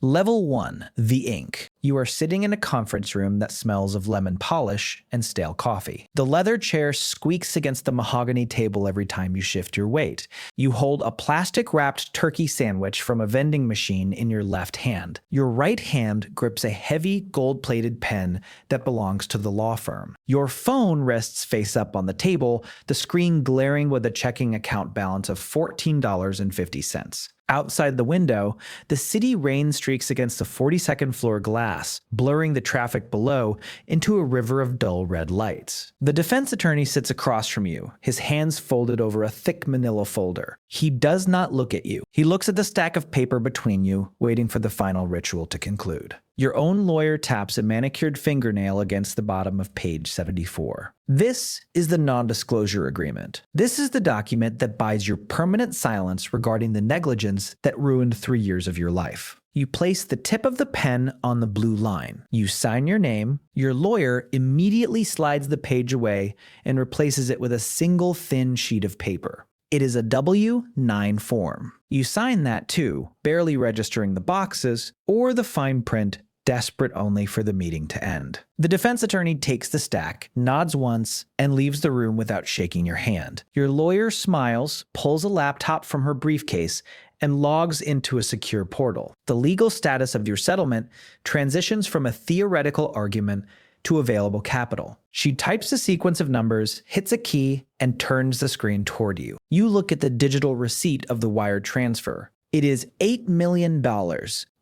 Level 1. The ink. You are sitting in a conference room that smells of lemon polish and stale coffee. The leather chair squeaks against the mahogany table every time you shift your weight. You hold a plastic-wrapped turkey sandwich from a vending machine in your left hand. Your right hand grips a heavy, gold-plated pen that belongs to the law firm. Your phone rests face up on the table, the screen glaring with a checking account balance of $14.50. Outside the window, the city rain streaks against the 42nd floor glass, blurring the traffic below into a river of dull red lights. The defense attorney sits across from you, his hands folded over a thick manila folder. He does not look at you. He looks at the stack of paper between you, waiting for the final ritual to conclude. Your own lawyer taps a manicured fingernail against the bottom of page 74. This is the non-disclosure agreement. This is the document that buys your permanent silence regarding the negligence that ruined 3 years of your life. You place the tip of the pen on the blue line. You sign your name. Your lawyer immediately slides the page away and replaces it with a single thin sheet of paper. It is a W-9 form. You sign that too, barely registering the boxes or the fine print, desperate only for the meeting to end. The defense attorney takes the stack, nods once, and leaves the room without shaking your hand. Your lawyer smiles, pulls a laptop from her briefcase, and logs into a secure portal. The legal status of your settlement transitions from a theoretical argument to available capital. She types a sequence of numbers, hits a key, and turns the screen toward you. You look at the digital receipt of the wire transfer. It is $8 million.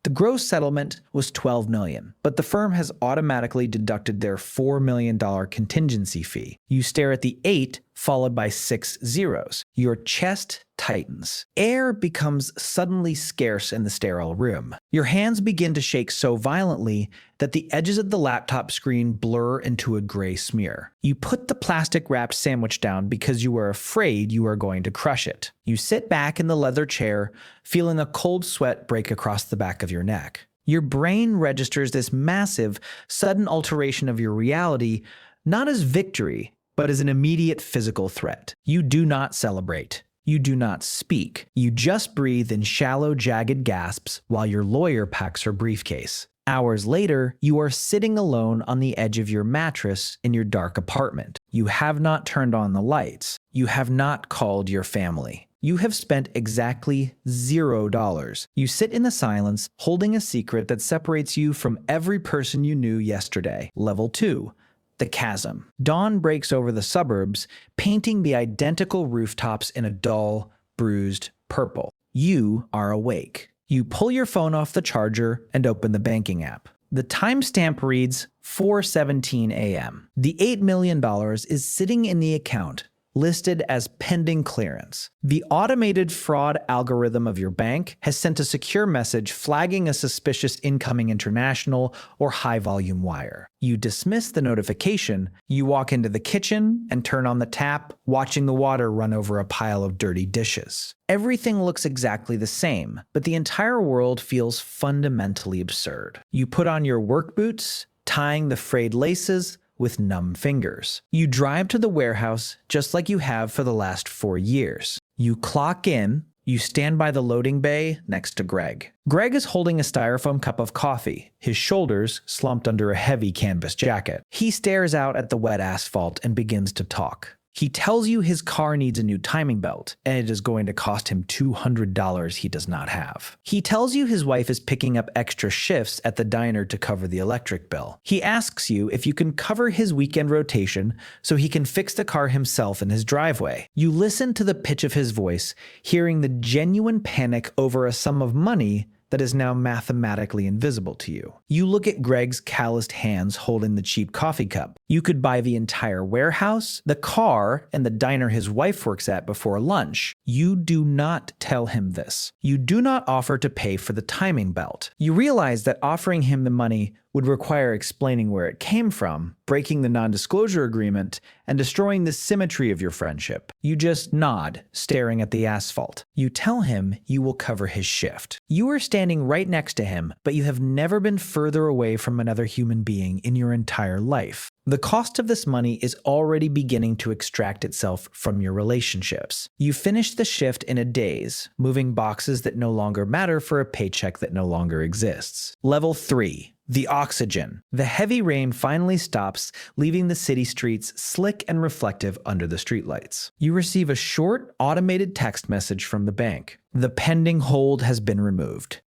The gross settlement was $12 million, but the firm has automatically deducted their $4 million contingency fee. You stare at the 8 followed by 6 zeros. Your chest tightens. Air becomes suddenly scarce in the sterile room. Your hands begin to shake so violently that the edges of the laptop screen blur into a gray smear. You put the plastic-wrapped sandwich down because you are afraid you are going to crush it. You sit back in the leather chair, feeling a cold sweat break across the back of your neck. Your brain registers this massive, sudden alteration of your reality not as victory, but as an immediate physical threat. You do not celebrate. You do not speak. You just breathe in shallow, jagged gasps while your lawyer packs her briefcase. Hours later, you are sitting alone on the edge of your mattress in your dark apartment. You have not turned on the lights. You have not called your family. You have spent exactly $0. You sit in the silence, holding a secret that separates you from every person you knew yesterday. Level 2. The chasm. Dawn breaks over the suburbs, painting the identical rooftops in a dull, bruised purple. You are awake. You pull your phone off the charger and open the banking app. The timestamp reads 4:17 a.m. The $8 million is sitting in the account, listed as pending clearance. The automated fraud algorithm of your bank has sent a secure message flagging a suspicious incoming international or high-volume wire. You dismiss the notification, you walk into the kitchen and turn on the tap, watching the water run over a pile of dirty dishes. Everything looks exactly the same, but the entire world feels fundamentally absurd. You put on your work boots, tying the frayed laces, with numb fingers. You drive to the warehouse just like you have for the last 4 years. You clock in, you stand by the loading bay next to Greg. Greg is holding a styrofoam cup of coffee, his shoulders slumped under a heavy canvas jacket. He stares out at the wet asphalt and begins to talk. He tells you his car needs a new timing belt, and it is going to cost him $200 he does not have. He tells you his wife is picking up extra shifts at the diner to cover the electric bill. He asks you if you can cover his weekend rotation so he can fix the car himself in his driveway. You listen to the pitch of his voice, hearing the genuine panic over a sum of money that is now mathematically invisible to you. You look at Greg's calloused hands holding the cheap coffee cup. You could buy the entire warehouse, the car, and the diner his wife works at before lunch. You do not tell him this. You do not offer to pay for the timing belt. You realize that offering him the money would require explaining where it came from, breaking the non-disclosure agreement, and destroying the symmetry of your friendship. You just nod, staring at the asphalt. You tell him you will cover his shift. You are standing right next to him, but you have never been further away from another human being in your entire life. The cost of this money is already beginning to extract itself from your relationships. You finish the shift in a daze, moving boxes that no longer matter for a paycheck that no longer exists. Level 3. The oxygen. The heavy rain finally stops, leaving the city streets slick and reflective under the streetlights. You receive a short, automated text message from the bank. The pending hold has been removed.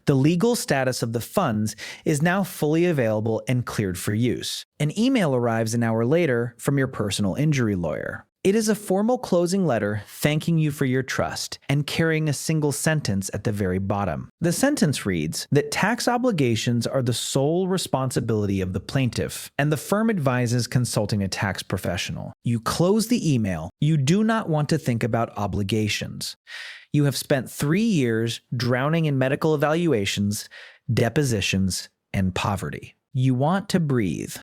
The legal status of the funds is now fully available and cleared for use. An email arrives an hour later from your personal injury lawyer. It is a formal closing letter thanking you for your trust and carrying a single sentence at the very bottom. The sentence reads that tax obligations are the sole responsibility of the plaintiff, and the firm advises consulting a tax professional. You close the email. You do not want to think about obligations. You have spent 3 years drowning in medical evaluations, depositions, and poverty. You want to breathe.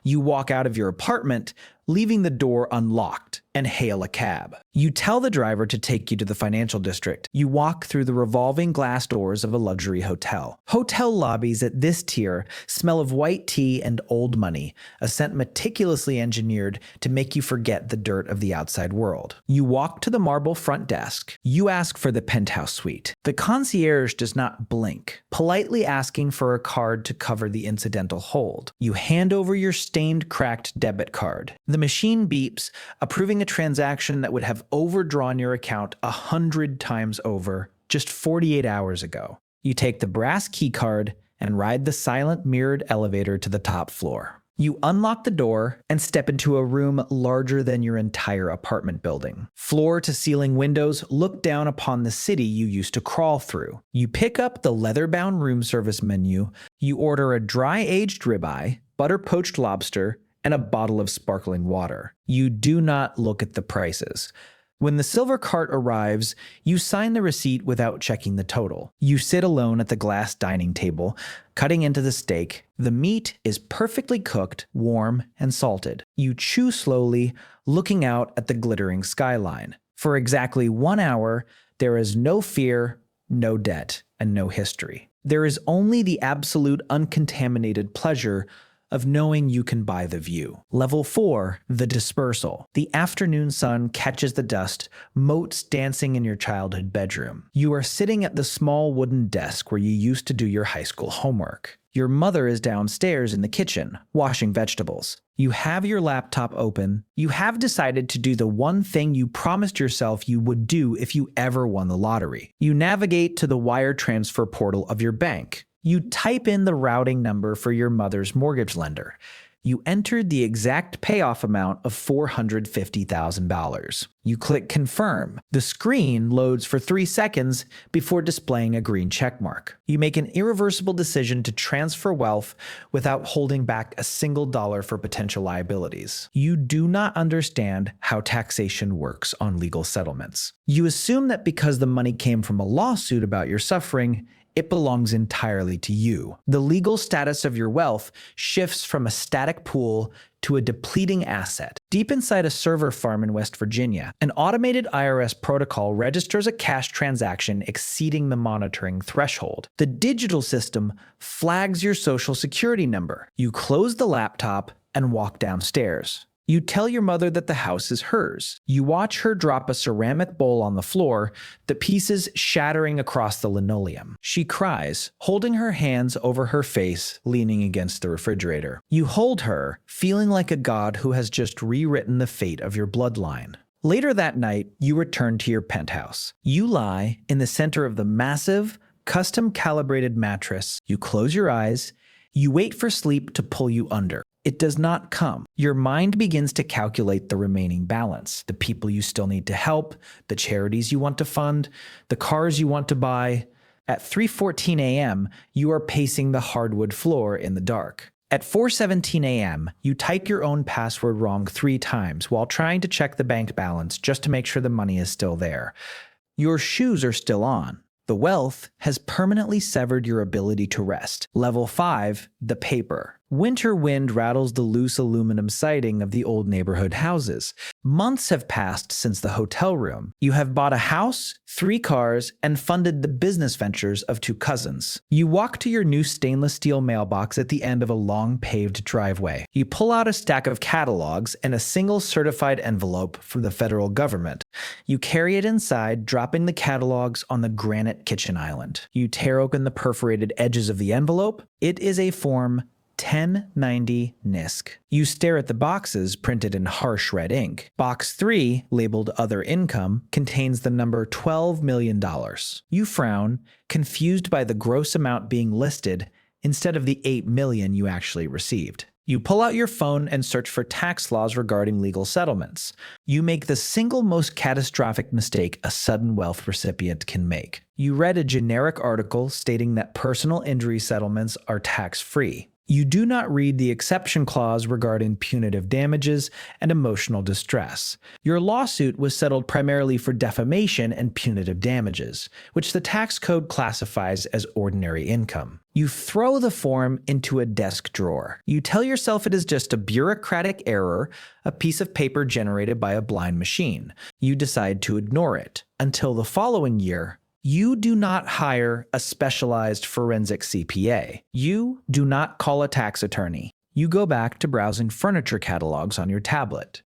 You walk out of your apartment, leaving the door unlocked, and hail a cab. You tell the driver to take you to the financial district. You walk through the revolving glass doors of a luxury hotel. Hotel lobbies at this tier smell of white tea and old money, a scent meticulously engineered to make you forget the dirt of the outside world. You walk to the marble front desk. You ask for the penthouse suite. The concierge does not blink, politely asking for a card to cover the incidental hold. You hand over your stained, cracked debit card. The machine beeps, approving a transaction that would have overdrawn your account 100 times over just 48 hours ago. You take the brass key card and ride the silent mirrored elevator to the top floor. You unlock the door and step into a room larger than your entire apartment building. Floor-to-ceiling windows look down upon the city you used to crawl through. You pick up the leather-bound room service menu. You order a dry-aged ribeye, butter-poached lobster, and a bottle of sparkling water. You do not look at the prices. When the silver cart arrives, you sign the receipt without checking the total. You sit alone at the glass dining table, cutting into the steak. The meat is perfectly cooked, warm, and salted. You chew slowly, looking out at the glittering skyline. For exactly 1 hour, there is no fear, no debt, and no history. There is only the absolute uncontaminated pleasure of knowing you can buy the view. Level 4, the dispersal. The afternoon sun catches the dust, motes dancing in your childhood bedroom. You are sitting at the small wooden desk where you used to do your high school homework. Your mother is downstairs in the kitchen, washing vegetables. You have your laptop open. You have decided to do the one thing you promised yourself you would do if you ever won the lottery. You navigate to the wire transfer portal of your bank. You type in the routing number for your mother's mortgage lender. You entered the exact payoff amount of $450,000. You click confirm. The screen loads for 3 seconds before displaying a green checkmark. You make an irreversible decision to transfer wealth without holding back a single dollar for potential liabilities. You do not understand how taxation works on legal settlements. You assume that because the money came from a lawsuit about your suffering, it belongs entirely to you. The legal status of your wealth shifts from a static pool to a depleting asset. Deep inside a server farm in West Virginia, an automated IRS protocol registers a cash transaction exceeding the monitoring threshold. The digital system flags your social security number. You close the laptop and walk downstairs. You tell your mother that the house is hers. You watch her drop a ceramic bowl on the floor, the pieces shattering across the linoleum. She cries, holding her hands over her face, leaning against the refrigerator. You hold her, feeling like a god who has just rewritten the fate of your bloodline. Later that night, you return to your penthouse. You lie in the center of the massive, custom-calibrated mattress. You close your eyes. You wait for sleep to pull you under. It does not come. Your mind begins to calculate the remaining balance, the people you still need to help, the charities you want to fund, the cars you want to buy. At 3:14 a.m., you are pacing the hardwood floor in the dark. At 4:17 a.m., you type your own password wrong 3 times while trying to check the bank balance just to make sure the money is still there. Your shoes are still on. The wealth has permanently severed your ability to rest. Level 5, the paper. Winter wind rattles the loose aluminum siding of the old neighborhood houses. Months have passed since the hotel room. You have bought a house, 3 cars, and funded the business ventures of 2 cousins. You walk to your new stainless steel mailbox at the end of a long paved driveway. You pull out a stack of catalogs and a single certified envelope from the federal government. You carry it inside, dropping the catalogs on the granite kitchen island. You tear open the perforated edges of the envelope. It is a Form 1090 NISC. You stare at the boxes printed in harsh red ink. Box 3, labeled Other Income, contains the number $12 million. You frown, confused by the gross amount being listed instead of the $8 million you actually received. You pull out your phone and search for tax laws regarding legal settlements. You make the single most catastrophic mistake a sudden wealth recipient can make. You read a generic article stating that personal injury settlements are tax-free. You do not read the exception clause regarding punitive damages and emotional distress. Your lawsuit was settled primarily for defamation and punitive damages, which the tax code classifies as ordinary income. You throw the form into a desk drawer. You tell yourself it is just a bureaucratic error, a piece of paper generated by a blind machine. You decide to ignore it until the following year. You do not hire a specialized forensic CPA. You do not call a tax attorney. You go back to browsing furniture catalogs on your tablet.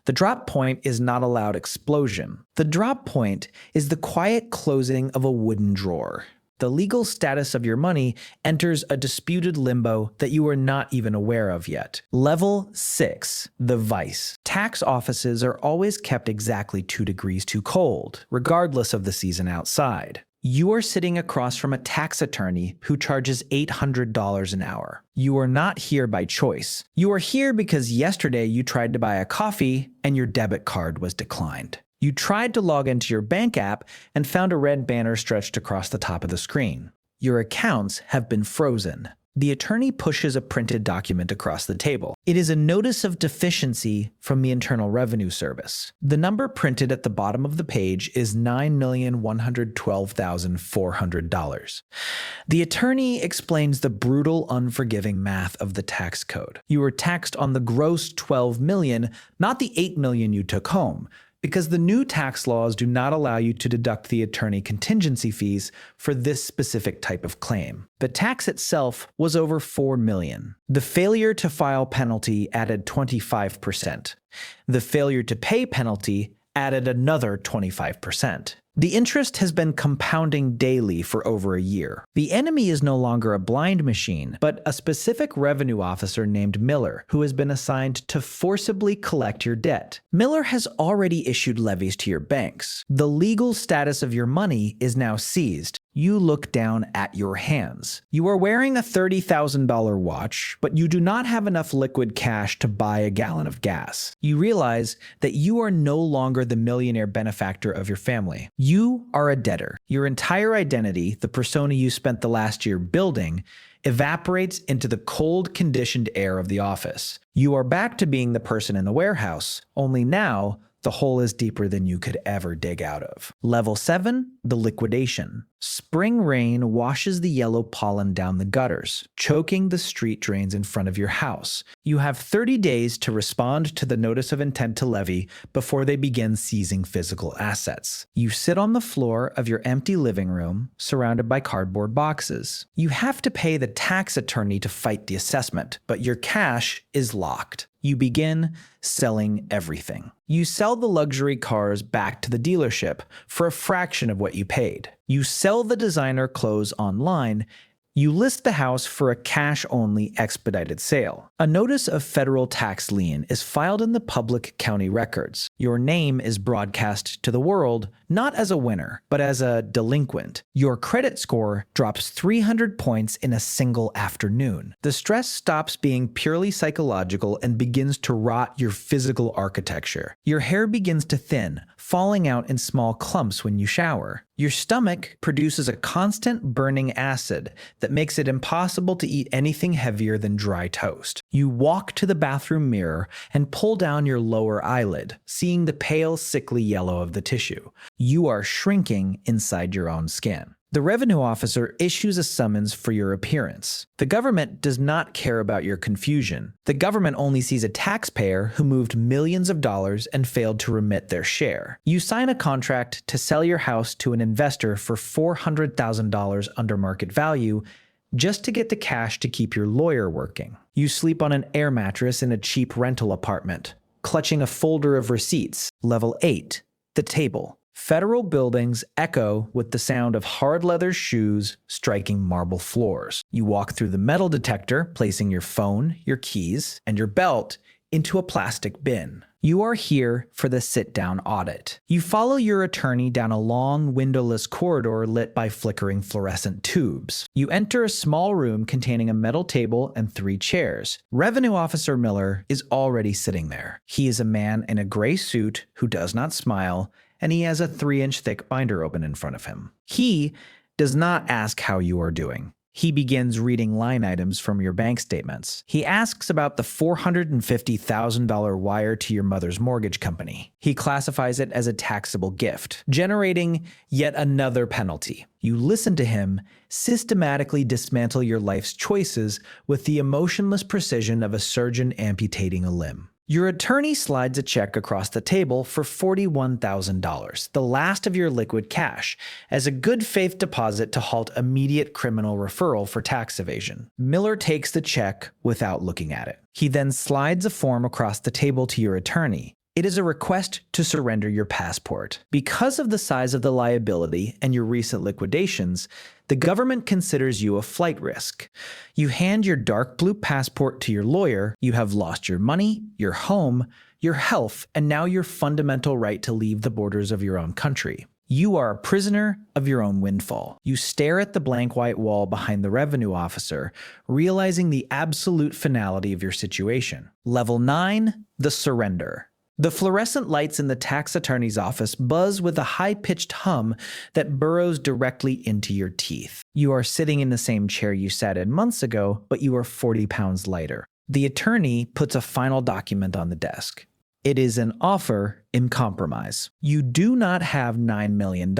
The drop point is not a loud explosion. The drop point is the quiet closing of a wooden drawer. The legal status of your money enters a disputed limbo that you are not even aware of yet. Level 6, the vice. Tax offices are always kept exactly 2 degrees too cold, regardless of the season outside. You are sitting across from a tax attorney who charges $800 an hour. You are not here by choice. You are here because yesterday you tried to buy a coffee and your debit card was declined. You tried to log into your bank app and found a red banner stretched across the top of the screen. Your accounts have been frozen. The attorney pushes a printed document across the table. It is a notice of deficiency from the Internal Revenue Service. The number printed at the bottom of the page is $9,112,400. The attorney explains the brutal, unforgiving math of the tax code. You were taxed on the gross $12 million, not the $8 million you took home, because the new tax laws do not allow you to deduct the attorney contingency fees for this specific type of claim. The tax itself was over $4 million. The failure to file penalty added 25%. The failure to pay penalty added another 25%. The interest has been compounding daily for over a year. The enemy is no longer a blind machine, but a specific revenue officer named Miller, who has been assigned to forcibly collect your debt. Miller has already issued levies to your banks. The legal status of your money is now seized. You look down at your hands. You are wearing a $30,000 watch, but you do not have enough liquid cash to buy a gallon of gas. You realize that you are no longer the millionaire benefactor of your family. You are a debtor. Your entire identity, the persona you spent the last year building, evaporates into the cold, conditioned air of the office. You are back to being the person in the warehouse, only now the hole is deeper than you could ever dig out of. Level 7, the liquidation. Spring rain washes the yellow pollen down the gutters, choking the street drains in front of your house. You have 30 days to respond to the notice of intent to levy before they begin seizing physical assets. You sit on the floor of your empty living room, surrounded by cardboard boxes. You have to pay the tax attorney to fight the assessment, but your cash is locked. You begin selling everything. You sell the luxury cars back to the dealership for a fraction of what you paid. You sell the designer clothes online. You list the house for a cash-only expedited sale. A notice of federal tax lien is filed in the public county records. Your name is broadcast to the world, not as a winner, but as a delinquent. Your credit score drops 300 points in a single afternoon. The stress stops being purely psychological and begins to rot your physical architecture. Your hair begins to thin, falling out in small clumps when you shower. Your stomach produces a constant burning acid that makes it impossible to eat anything heavier than dry toast. You walk to the bathroom mirror and pull down your lower eyelid, seeing the pale, sickly yellow of the tissue. You are shrinking inside your own skin. The revenue officer issues a summons for your appearance. The government does not care about your confusion. The government only sees a taxpayer who moved millions of dollars and failed to remit their share. You sign a contract to sell your house to an investor for $400,000 under market value just to get the cash to keep your lawyer working. You sleep on an air mattress in a cheap rental apartment, clutching a folder of receipts. Level 8. The table. Federal buildings echo with the sound of hard leather shoes striking marble floors. You walk through the metal detector, placing your phone, your keys, and your belt into a plastic bin. You are here for the sit-down audit. You follow your attorney down a long, windowless corridor lit by flickering fluorescent tubes. You enter a small room containing a metal table and 3 chairs. Revenue Officer Miller is already sitting there. He is a man in a gray suit who does not smile, and he has a 3-inch thick binder open in front of him. He does not ask how you are doing. He begins reading line items from your bank statements. He asks about the $450,000 wire to your mother's mortgage company. He classifies it as a taxable gift, generating yet another penalty. You listen to him systematically dismantle your life's choices with the emotionless precision of a surgeon amputating a limb. Your attorney slides a check across the table for $41,000, the last of your liquid cash, as a good faith deposit to halt immediate criminal referral for tax evasion. Miller takes the check without looking at it. He then slides a form across the table to your attorney. It is a request to surrender your passport. Because of the size of the liability and your recent liquidations, the government considers you a flight risk. You hand your dark blue passport to your lawyer. You have lost your money, your home, your health, and now your fundamental right to leave the borders of your own country. You are a prisoner of your own windfall. You stare at the blank white wall behind the revenue officer, realizing the absolute finality of your situation. Level 9, the surrender. The fluorescent lights in the tax attorney's office buzz with a high-pitched hum that burrows directly into your teeth. You are sitting in the same chair you sat in months ago, but you are 40 pounds lighter. The attorney puts a final document on the desk. It is an offer in compromise. You do not have $9 million.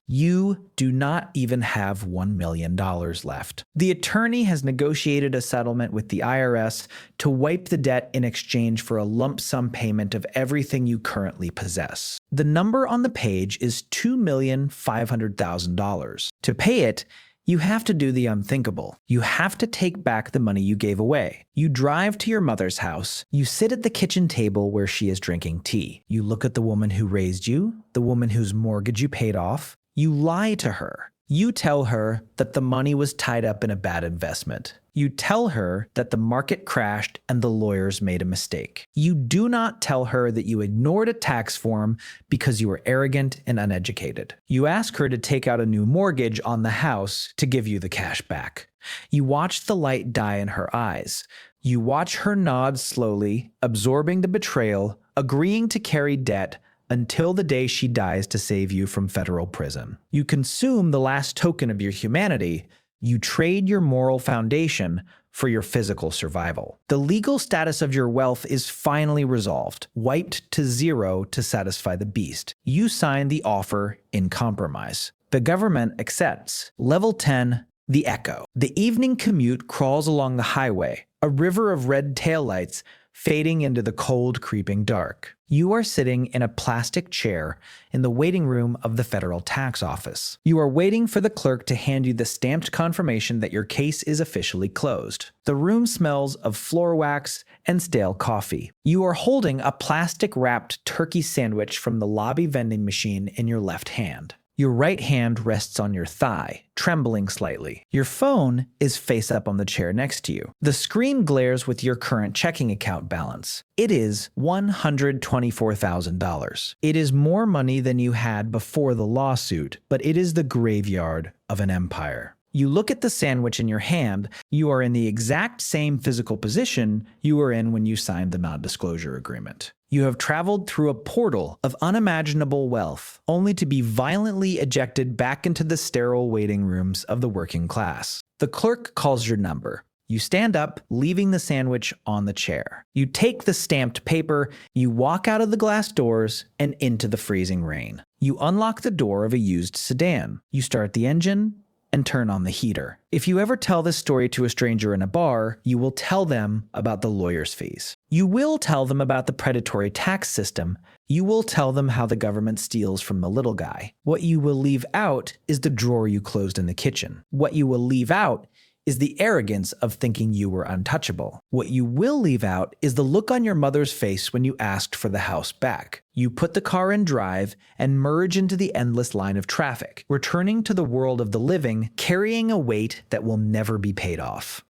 You do not even have $1 million left. The attorney has negotiated a settlement with the IRS to wipe the debt in exchange for a lump sum payment of everything you currently possess. The number on the page is $2,500,000. To pay it, you have to do the unthinkable. You have to take back the money you gave away. You drive to your mother's house. You sit at the kitchen table where she is drinking tea. You look at the woman who raised you, the woman whose mortgage you paid off. You lie to her. You tell her that the money was tied up in a bad investment. You tell her that the market crashed and the lawyers made a mistake. You do not tell her that you ignored a tax form because you were arrogant and uneducated. You ask her to take out a new mortgage on the house to give you the cash back. You watch the light die in her eyes. You watch her nod slowly, absorbing the betrayal, agreeing to carry debt until the day she dies to save you from federal prison. You consume the last token of your humanity. You trade your moral foundation for your physical survival. The legal status of your wealth is finally resolved, wiped to zero to satisfy the beast. You sign the offer in compromise. The government accepts. Level 10, the echo. The evening commute crawls along the highway, a river of red taillights fading into the cold, creeping dark. You are sitting in a plastic chair in the waiting room of the federal tax office. You are waiting for the clerk to hand you the stamped confirmation that your case is officially closed. The room smells of floor wax and stale coffee. You are holding a plastic-wrapped turkey sandwich from the lobby vending machine in your left hand. Your right hand rests on your thigh, trembling slightly. Your phone is face up on the chair next to you. The screen glares with your current checking account balance. It is $124,000. It is more money than you had before the lawsuit, but it is the graveyard of an empire. You look at the sandwich in your hand. You are in the exact same physical position you were in when you signed the non-disclosure agreement. You have traveled through a portal of unimaginable wealth, only to be violently ejected back into the sterile waiting rooms of the working class. The clerk calls your number. You stand up, leaving the sandwich on the chair. You take the stamped paper, you walk out of the glass doors and into the freezing rain. You unlock the door of a used sedan. You start the engine and turn on the heater. If you ever tell this story to a stranger in a bar, you will tell them about the lawyer's fees. You will tell them about the predatory tax system. You will tell them how the government steals from the little guy. What you will leave out is the drawer you closed in the kitchen. What you will leave out is the arrogance of thinking you were untouchable. What you will leave out is the look on your mother's face when you asked for the house back. You put the car in drive and merge into the endless line of traffic, returning to the world of the living, carrying a weight that will never be paid off.